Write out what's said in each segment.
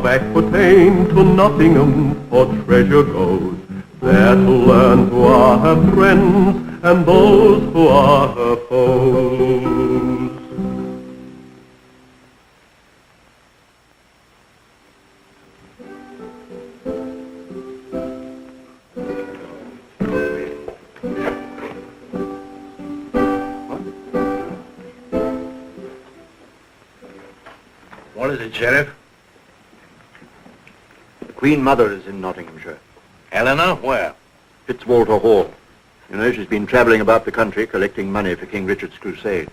Aquitaine to Nottingham for treasure goes, there to learn who are her friends and those who are her foes. What is it, Sheriff? Queen Mother is in Nottinghamshire. Eleanor? Where? Fitzwalter Hall. You know, she's been travelling about the country collecting money for King Richard's crusade.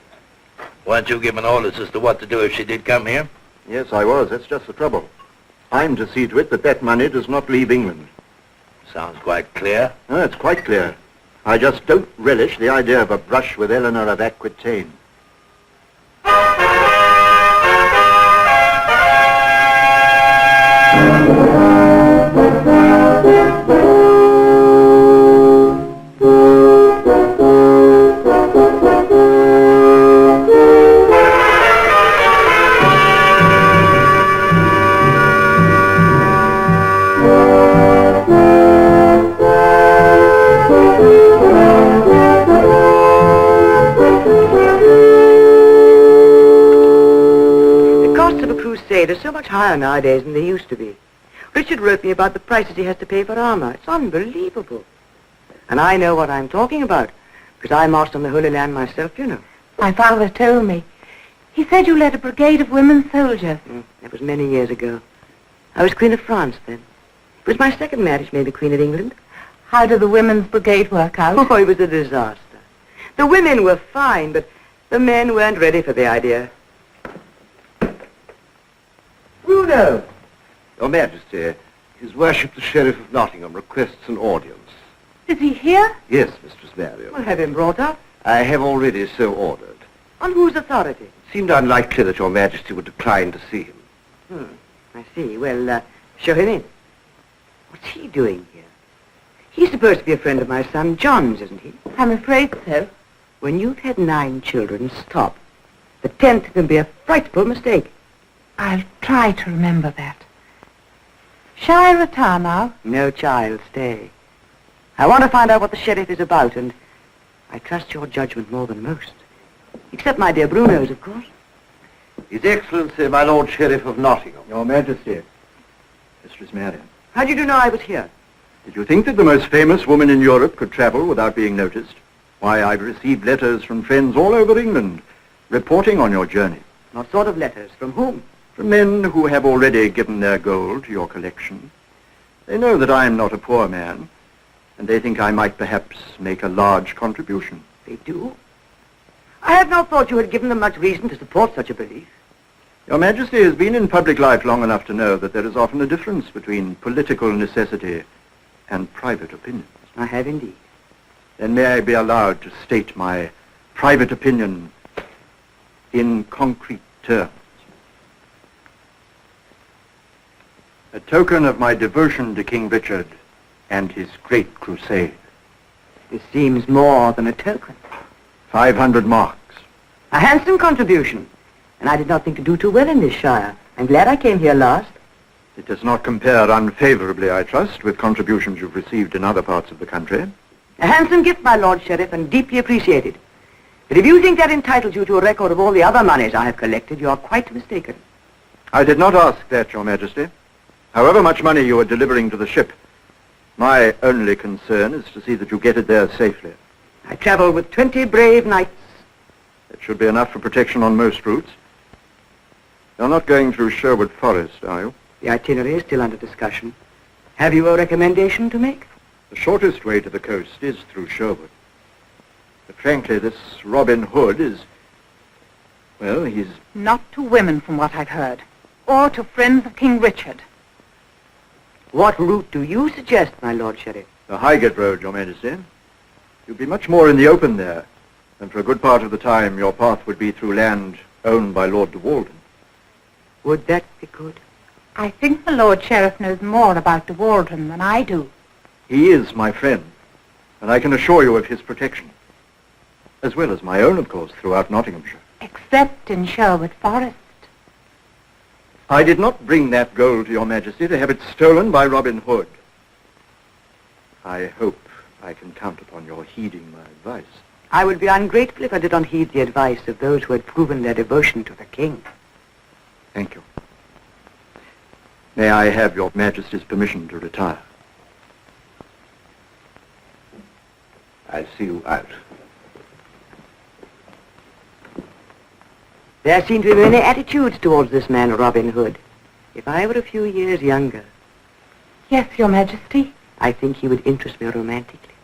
Weren't you given orders as to what to do if she did come here? Yes, I was. That's just the trouble. I'm to see to it that that money does not leave England. Sounds quite clear. No, it's quite clear. I just don't relish the idea of a brush with Eleanor of Aquitaine. Are so much higher nowadays than they used to be. Richard wrote me about the prices he has to pay for armor. It's unbelievable. And I know what I'm talking about, because I marched on the Holy Land myself, you know. My father told me. He said you led a brigade of women soldiers. That was many years ago. I was Queen of France then. It was my second marriage made me Queen of England. How did the women's brigade work out? Oh, it was a disaster. The women were fine, but the men weren't ready for the idea. Bruno! Your Majesty, His Worship the Sheriff of Nottingham requests an audience. Is he here? Yes, Mistress Marion. Well, have him brought up. I have already so ordered. On whose authority? It seemed unlikely that Your Majesty would decline to see him. I see. Well, show him in. What's he doing here? He's supposed to be a friend of my son John's, isn't he? I'm afraid so. When you've had 9 children, stop. The 10th can be a frightful mistake. I'll try to remember that. Shall I retire now? No, child, stay. I want to find out what the sheriff is about, and I trust your judgment more than most. Except my dear Bruno's, of course. His Excellency, my Lord Sheriff of Nottingham. Your Majesty, Mistress Marion. How did you know I was here? Did you think that the most famous woman in Europe could travel without being noticed? Why, I've received letters from friends all over England reporting on your journey. What sort of letters? From whom? From men who have already given their gold to your collection. They know that I am not a poor man, and they think I might perhaps make a large contribution. They do? I had not thought you had given them much reason to support such a belief. Your Majesty has been in public life long enough to know that there is often a difference between political necessity and private opinions. I have indeed. Then may I be allowed to state my private opinion in concrete terms. A token of my devotion to King Richard and his great crusade. This seems more than a token. 500 marks. A handsome contribution. And I did not think to do too well in this shire. I'm glad I came here last. It does not compare unfavorably, I trust, with contributions you've received in other parts of the country. A handsome gift, my Lord Sheriff, and deeply appreciated. But if you think that entitles you to a record of all the other monies I have collected, you are quite mistaken. I did not ask that, Your Majesty. However much money you are delivering to the ship, my only concern is to see that you get it there safely. I travel with 20 brave knights. That should be enough for protection on most routes. You're not going through Sherwood Forest, are you? The itinerary is still under discussion. Have you a recommendation to make? The shortest way to the coast is through Sherwood. But frankly, this Robin Hood is... Well, he's... Not to women, from what I've heard. Or to friends of King Richard. What route do you suggest, my Lord Sheriff? The Highgate Road, Your Majesty. You'd be much more in the open there, and for a good part of the time your path would be through land owned by Lord de Walden. Would that be good? I think the Lord Sheriff knows more about de Waldron than I do. He is my friend, and I can assure you of his protection. As well as my own, of course, throughout Nottinghamshire. Except in Sherwood Forest. I did not bring that gold to Your Majesty to have it stolen by Robin Hood. I hope I can count upon your heeding my advice. I would be ungrateful if I did not heed the advice of those who had proven their devotion to the king. Thank you. May I have Your Majesty's permission to retire? I see you out. There seem to be many attitudes towards this man, Robin Hood. If I were a few years younger, Yes, Your Majesty. I think he would interest me romantically.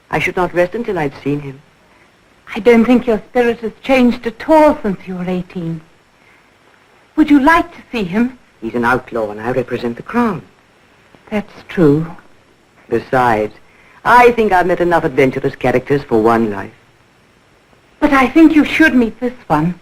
I should not rest until I'd seen him. I don't think your spirit has changed at all since you were 18. Would you like to see him? He's an outlaw and I represent the crown. That's true. Besides, I think I've met enough adventurous characters for one life. But I think you should meet this one.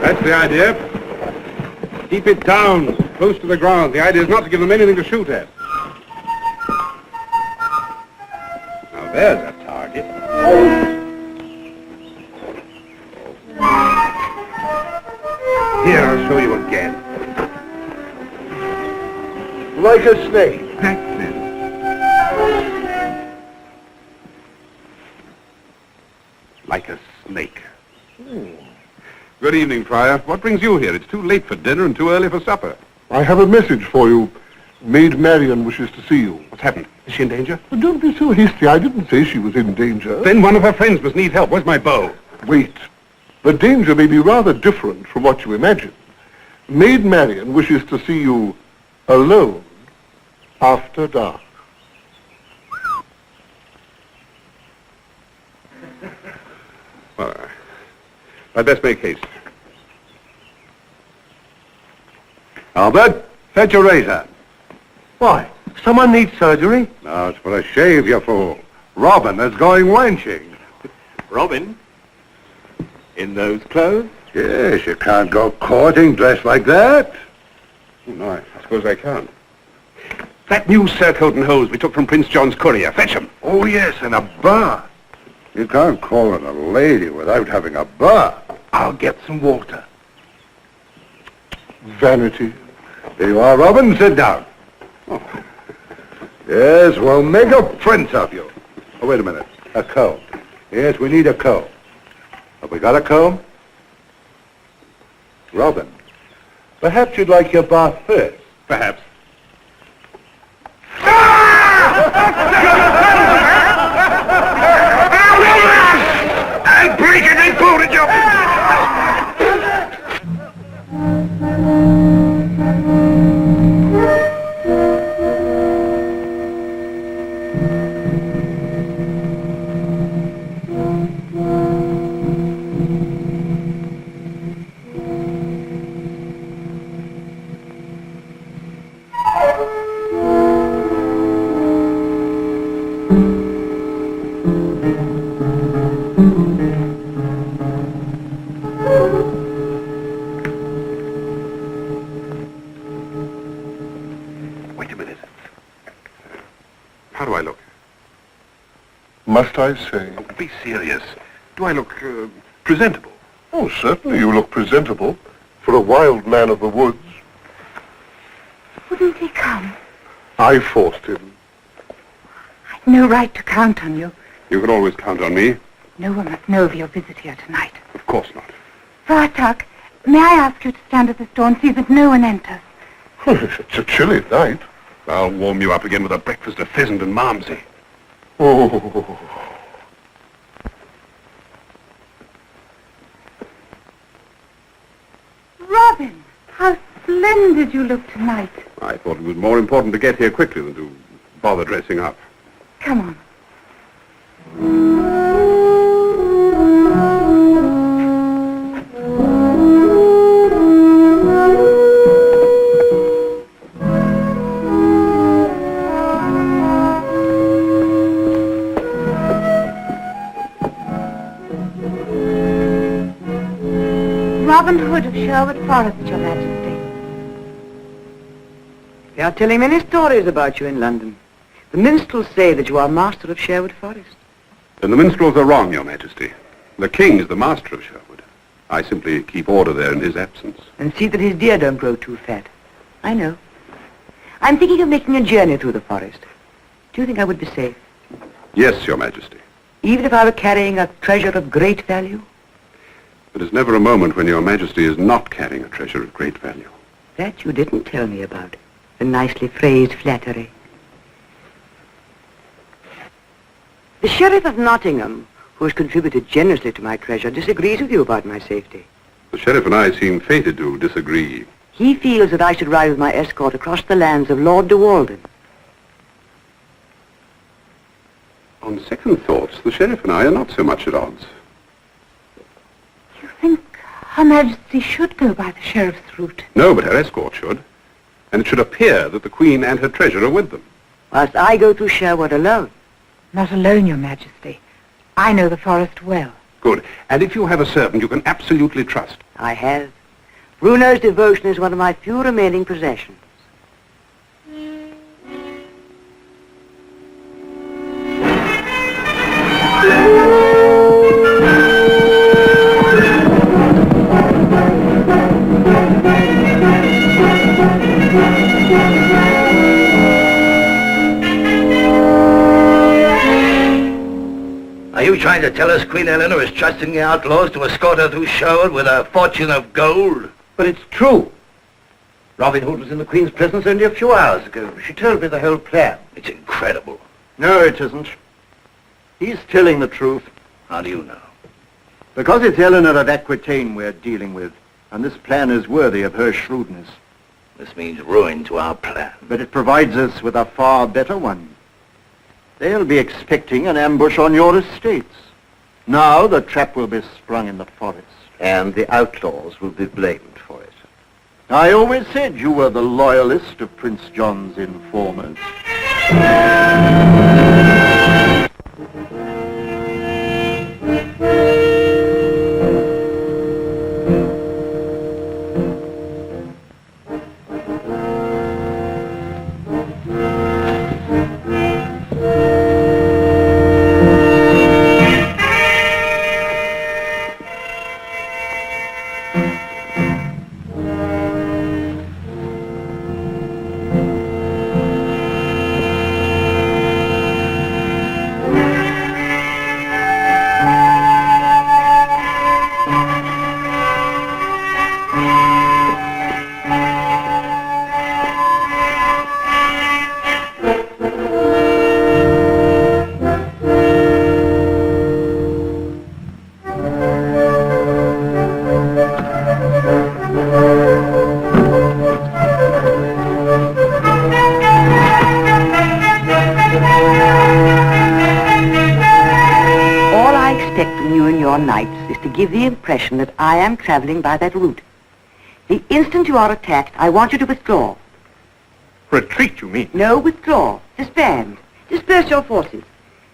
That's the idea. Keep it down, close to the ground. The idea is not to give them anything to shoot at. Now there's a target. Here, I'll show you again. Like a snake. Exactly. Like a snake. Good evening, Friar. What brings you here? It's too late for dinner and too early for supper. I have a message for you. Maid Marian wishes to see you. What's happened? Is she in danger? Don't be so hasty. I didn't say she was in danger. Then one of her friends must need help. Where's my bow? Wait. The danger may be rather different from what you imagine. Maid Marian wishes to see you alone after dark. Well, I'd best make haste. Albert, fetch a razor. Why? Someone needs surgery? No, it's for a shave, you fool. Robin is going wenching. Robin? In those clothes? Yes, you can't go courting dressed like that. Oh, no, I suppose I can't. That new surcoat and hose we took from Prince John's courier. Fetch him. Oh, yes, and a bath. You can't call it a lady without having a bath. I'll get some water. Vanity. Here you are, Robin. Sit down. Oh. Yes, we'll make a prince of you. Oh, wait a minute. A comb. Yes, we need a comb. Have we got a comb? Robin, perhaps you'd like your bath first. Perhaps. I'll break it and pull it, you. Wait a minute. How do I look? Must I say? Oh, be serious. Do I look presentable? Oh, certainly you look presentable for a wild man of the woods. Wouldn't he come? I forced him. I've no right to count on you. You can always count on me. No one must know of your visit here tonight. Of course not. Friar Tuck, may I ask you to stand at this door and see that no one enters? It's a chilly night. I'll warm you up again with a breakfast of pheasant and malmsey. Oh. Robin, how splendid you look tonight. I thought it was more important to get here quickly than to bother dressing up. Come on. Robin Hood of Sherwood Forest, Your Majesty. They are telling many stories about you in London. The minstrels say that you are master of Sherwood Forest. And the minstrels are wrong, Your Majesty. The king is the master of Sherwood. I simply keep order there in his absence. And see that his deer don't grow too fat. I know. I'm thinking of making a journey through the forest. Do you think I would be safe? Yes, Your Majesty. Even if I were carrying a treasure of great value? There is never a moment when Your Majesty is not carrying a treasure of great value. That you didn't tell me about. A nicely phrased flattery. The Sheriff of Nottingham, who has contributed generously to my treasure, disagrees with you about my safety. The sheriff and I seem fated to disagree. He feels that I should ride with my escort across the lands of Lord de Walden. On second thoughts, the sheriff and I are not so much at odds. You think Her Majesty should go by the sheriff's route? No, but her escort should. And it should appear that the Queen and her treasure are with them. Whilst I go through Sherwood alone. Not alone, Your Majesty. I know the forest well. Good. And if you have a servant you can absolutely trust. I have. Bruno's devotion is one of my few remaining possessions. Are you trying to tell us Queen Eleanor is trusting the outlaws to escort her through Sherwood with a fortune of gold? But it's true. Robin Hood was in the Queen's presence only a few hours ago. She told me the whole plan. It's incredible. No, it isn't. He's telling the truth. How do you know? Because it's Eleanor of Aquitaine we're dealing with, and this plan is worthy of her shrewdness. This means ruin to our plan. But it provides us with a far better one. They'll be expecting an ambush on your estates. Now the trap will be sprung in the forest. And the outlaws will be blamed for it. I always said you were the loyalist of Prince John's informers. Give the impression that I am traveling by that route. The instant you are attacked, I want you to withdraw. Retreat, you mean? No, withdraw. Disband. Disperse your forces.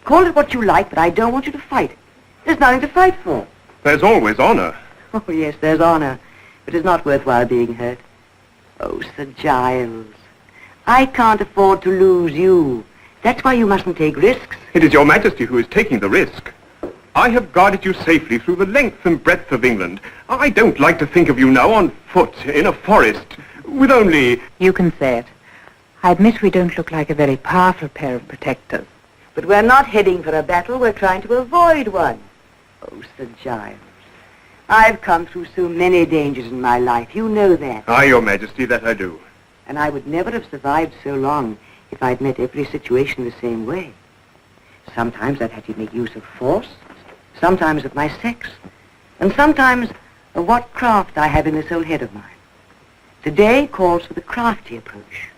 Call it what you like, but I don't want you to fight. There's nothing to fight for. There's always honor. Oh, yes, there's honor. But it's not worthwhile being hurt. Oh, Sir Giles. I can't afford to lose you. That's why you mustn't take risks. It is your Majesty who is taking the risk. I have guarded you safely through the length and breadth of England. I don't like to think of you now on foot in a forest with only... You can say it. I admit we don't look like a very powerful pair of protectors. But we're not heading for a battle. We're trying to avoid one. Oh, Sir Giles. I've come through so many dangers in my life. You know that. Aye, your Majesty, that I do. And I would never have survived so long if I'd met every situation the same way. Sometimes I've had to make use of force. Sometimes of my sex. And sometimes of what craft I have in this old head of mine. Today calls for the crafty approach.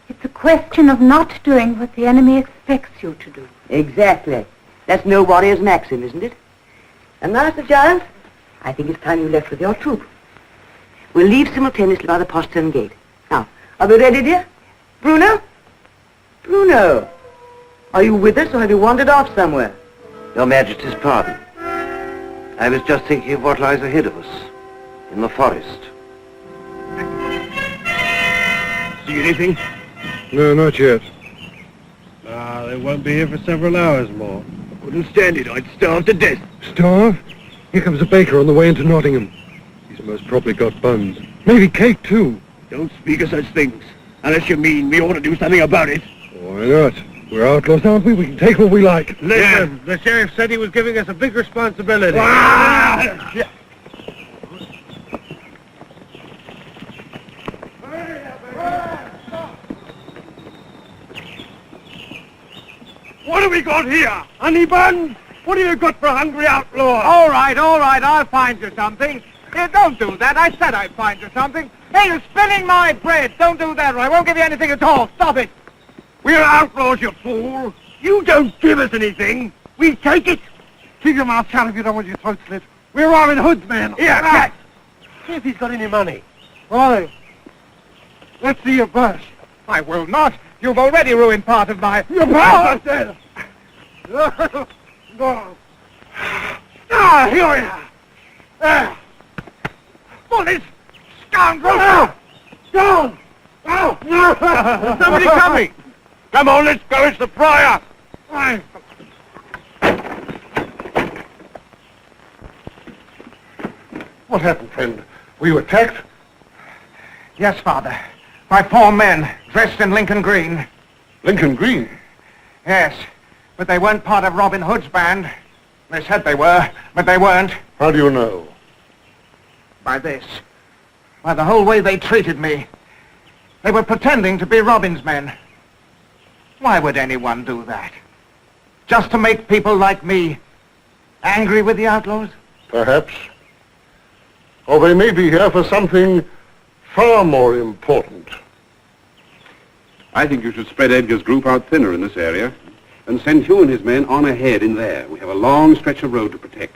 It's a question of not doing what the enemy expects you to do. Exactly. That's no warrior's maxim, isn't it? And Master Giles, I think it's time you left with your troop. We'll leave simultaneously by the postern gate. Now, are we ready, dear? Bruno? Bruno, are you with us or have you wandered off somewhere? Your Majesty's pardon. I was just thinking of what lies ahead of us, in the forest. See anything? No, not yet. They won't be here for several hours more. I couldn't stand it. I'd starve to death. Starve? Here comes a baker on the way into Nottingham. He's most probably got buns. Maybe cake, too. Don't speak of such things. Unless you mean we ought to do something about it. Why not? We're outlaws, aren't we? We can take what we like. Listen, the sheriff said he was giving us a big responsibility. What have we got here? Honey buns? What have you got for a hungry outlaw? All right, I'll find you something. Here, don't do that. I said I'd find you something. Hey, you're spilling my bread. Don't do that, or I won't give you anything at all. Stop it. We're outlaws, you fool. You don't give us anything. We take it. Keep your mouth shut if you don't want your throat slit. We're Robin Hood's men. Here, catch. See if he's got any money. Right. Let's see your purse. I will not. You've already ruined part of my... Your purse, I said. Here we are. There. Bullies! Scoundrels! Down! There's somebody coming! Come on, let's go. It's the friar. What happened, friend? Were you attacked? Yes, Father. By 4 men, dressed in Lincoln Green. Lincoln Green? Yes, but they weren't part of Robin Hood's band. They said they were, but they weren't. How do you know? By this. By the whole way they treated me. They were pretending to be Robin's men. Why would anyone do that? Just to make people like me angry with the outlaws? Perhaps. Or they may be here for something far more important. I think you should spread Edgar's group out thinner in this area and send Hugh and his men on ahead in there. We have a long stretch of road to protect.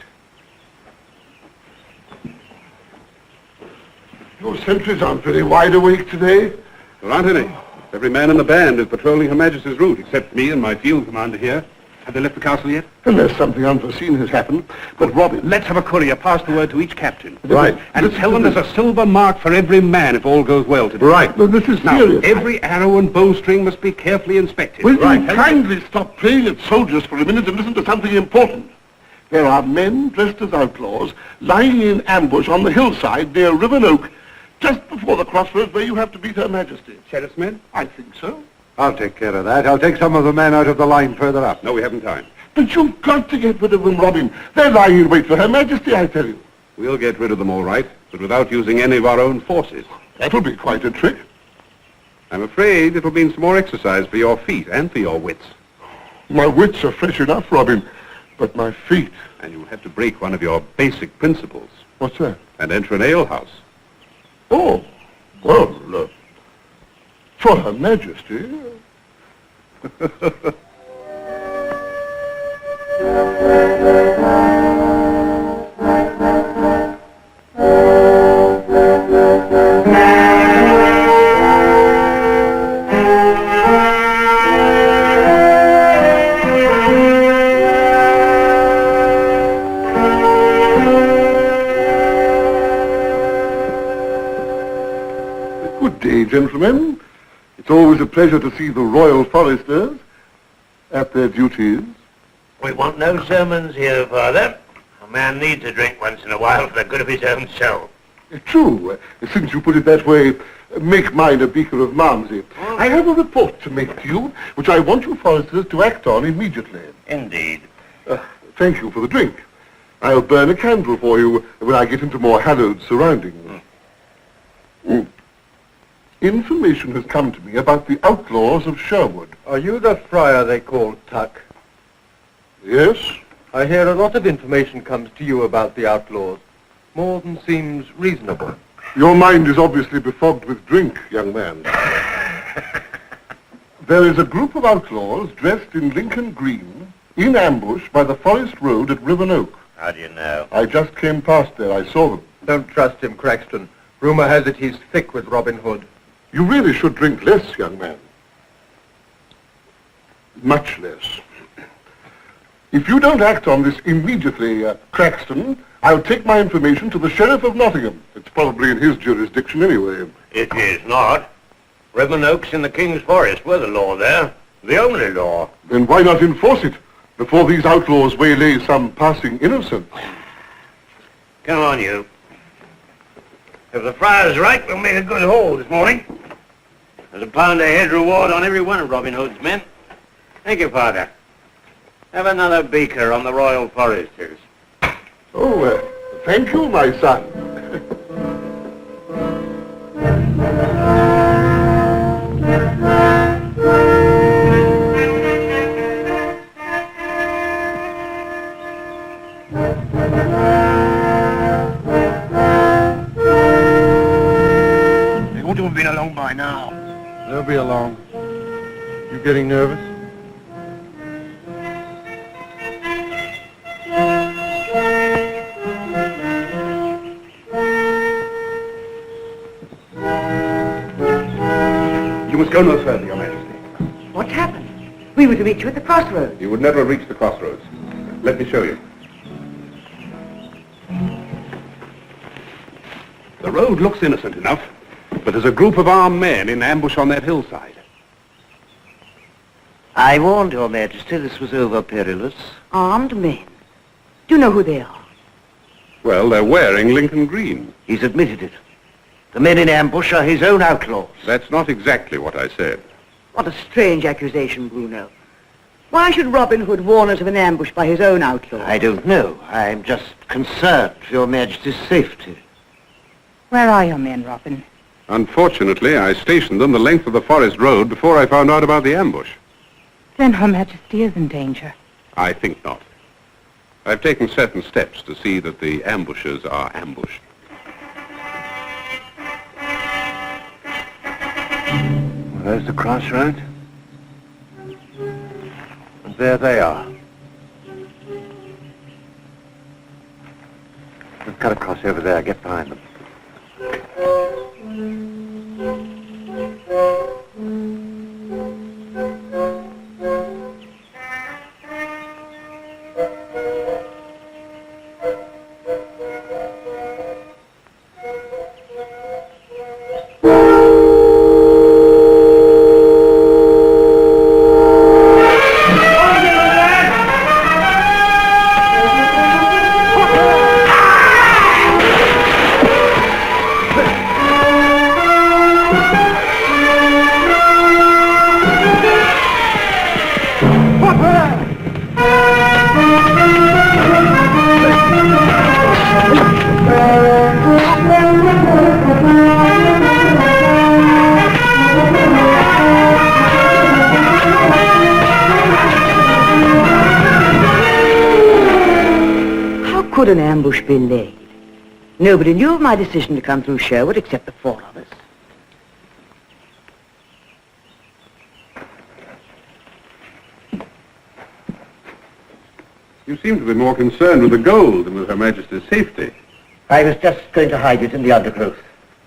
Your sentries aren't very wide awake today. There aren't any. Every man in the band is patrolling Her Majesty's route, except me and my field commander here. Have they left the castle yet? Unless something unforeseen has happened. But Robin... Let's have a courier pass the word to each captain. Right. And tell them there's a silver mark for every man if all goes well today. Right. No, this is Now, serious. every arrow and bowstring must be carefully inspected. Will you kindly stop playing at soldiers for a minute and listen to something important? There are men dressed as outlaws lying in ambush on the hillside near Riven Oak, just before the crossroads where you have to meet Her Majesty. Sheriff's men? I think so. I'll take care of that. I'll take some of the men out of the line further up. No, we haven't time. But you've got to get rid of them, Robin. They're lying in wait for Her Majesty, I tell you. We'll get rid of them all right, but without using any of our own forces. That'll be quite a trick. I'm afraid it'll mean some more exercise for your feet and for your wits. My wits are fresh enough, Robin, but my feet... And you'll have to break one of your basic principles. What's that? And enter an alehouse. Oh, well, for Her Majesty... Good day, gentlemen. It's always a pleasure to see the Royal Foresters at their duties. We want no sermons here, Father. A man needs a drink once in a while for the good of his own soul. True. Since you put it that way, make mine a beaker of Malmsey. I have a report to make to you, which I want you Foresters to act on immediately. Indeed. Thank you for the drink. I'll burn a candle for you when I get into more hallowed surroundings. Information has come to me about the outlaws of Sherwood. Are you the friar they call Tuck? Yes? I hear a lot of information comes to you about the outlaws. more than seems reasonable. Your mind is obviously befogged with drink, young man. There is a group of outlaws dressed in Lincoln green in ambush by the Forest Road at Riven Oak. How do you know? I just came past there. I saw them. Don't trust him, Craxton. Rumor has it he's thick with Robin Hood. You really should drink less, young man. Much less. If you don't act on this immediately, Craxton, I'll take my information to the Sheriff of Nottingham. It's probably in his jurisdiction anyway. It is not. Riven Oak's in the King's Forest. We're the law there. The only law. Then why not enforce it before these outlaws waylay some passing innocent? Come on, you. If the friar's right, we'll make a good haul this morning. There's £1 a head reward on every one of Robin Hood's men. Thank you, Father. Have another beaker on the Royal Foresters. Oh, thank you, my son. They ought to have been along by now. They'll be along. You getting nervous? You must go no further, Your Majesty. What's happened? We were to meet you at the crossroads. You would never have reached the crossroads. Let me show you. The road looks innocent enough, but there's a group of armed men in ambush on that hillside. I warned Your Majesty this was over perilous. Armed men. Do you know who they are? Well, they're wearing Lincoln green. He's admitted it. The men in ambush are his own outlaws. That's not exactly what I said. What a strange accusation, Bruno. Why should Robin Hood warn us of an ambush by his own outlaws? I don't know. I'm just concerned for Your Majesty's safety. Where are your men, Robin? Unfortunately, I stationed them the length of the forest road before I found out about the ambush. Then Her Majesty is in danger. I think not. I've taken certain steps to see that the ambushers are ambushed. There's the crossroad. And there they are. We'll cut across over there. Get behind them. Could an ambush be laid? Nobody knew of my decision to come through Sherwood except the four of us. You seem to be more concerned with the gold than with Her Majesty's safety. I was just going to hide it in the undergrowth.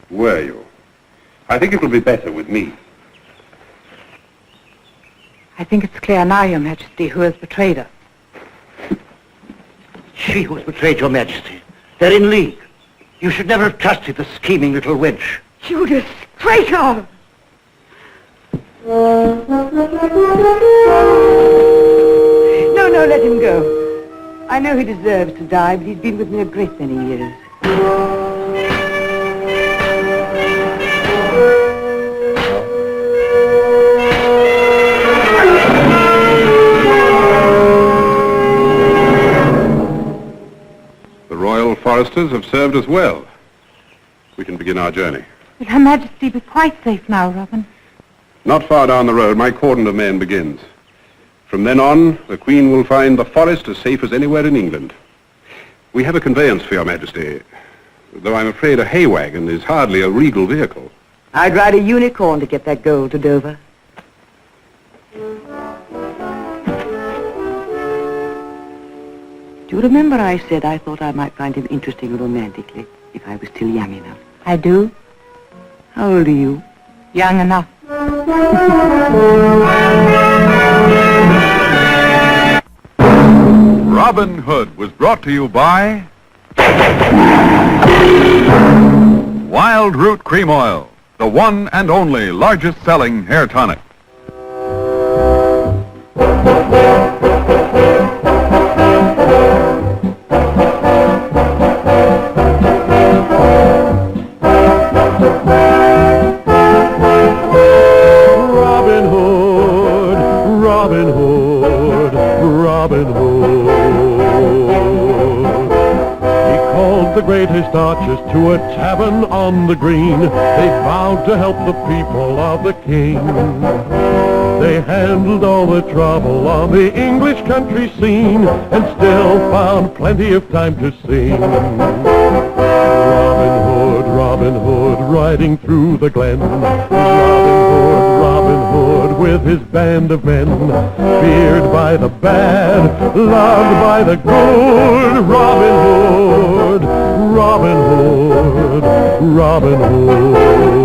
Were you? I think it will be better with me. I think it's clear now, Your Majesty, who has betrayed us. She who has betrayed Your Majesty. They're in league. You should never have trusted the scheming little wench. Judas, traitor! No, let him go. I know he deserves to die, but he's been with me a great many years. The Royal Foresters have served us well. We can begin our journey. Will Her Majesty be quite safe now, Robin? Not far down the road, my cordon of men begins. From then on, the Queen will find the forest as safe as anywhere in England. We have a conveyance for Your Majesty. though I'm afraid a hay wagon is hardly a regal vehicle. I'd ride a unicorn to get that gold to Dover. Do you remember I said I thought I might find him interesting romantically if I was still young enough? I do. How old are you? Young enough. Robin Hood was brought to you by Wild Root Cream Oil, the one and only largest selling hair tonic. Robin Hood, Robin Hood, Robin Hood. He called the greatest archers to a tavern on the green. They vowed to help the people of the king. They handled all the trouble on the English country scene and still found plenty of time to sing. Robin Hood, riding through the glen. Robin Hood, with his band of men. Feared by the bad, loved by the good. Robin Hood, Robin Hood, Robin Hood.